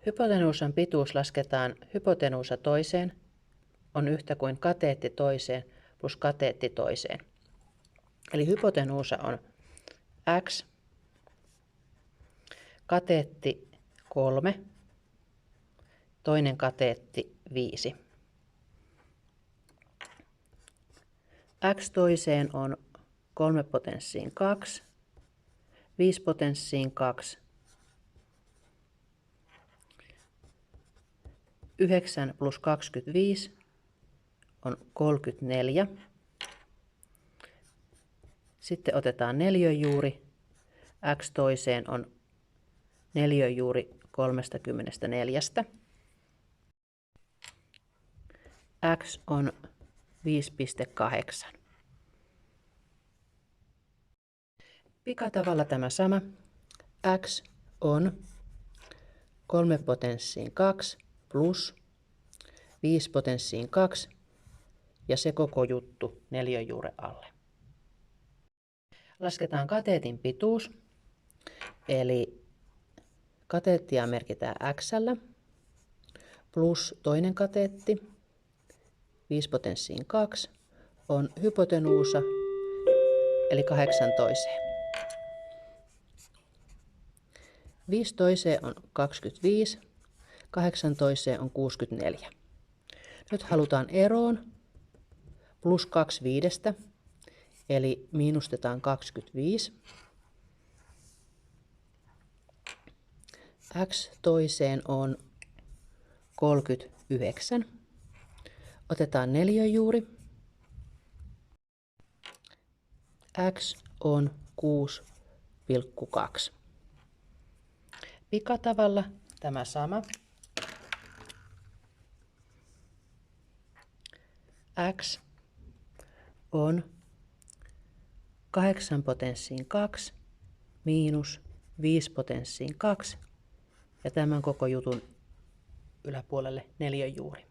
Hypotenuusan pituus lasketaan hypotenuusa toiseen on yhtä kuin kateetti toiseen plus kateetti toiseen. Eli hypotenuusa on x, kateetti 3, toinen kateetti 5. X toiseen on 3 potenssiin 2, 5 potenssiin 2, 9 plus 25 on 34. Sitten otetaan neliöjuuri. X toiseen on neliöjuuri 34. X on 5,8. Pikatavalla tämä sama. X on 3 potenssiin 2 plus 5 potenssiin 2 ja se koko juttu neliöjuuren alle. Lasketaan kateetin pituus, eli kateettia merkitään x:llä plus toinen kateetti 5 potenssiin 2 on hypotenuusa eli 8 toiseen. 5 toiseen on 25, 8 toiseen on 64. Nyt halutaan eroon plus 2 viidestä, eli miinustetaan 25. X toiseen on 39. Otetaan neliöjuuri. X on 6,2. Pikatavalla tämä sama. X on 8 potenssiin 2 miinus 5 potenssiin 2 ja tämän koko jutun yläpuolelle neliöjuuri.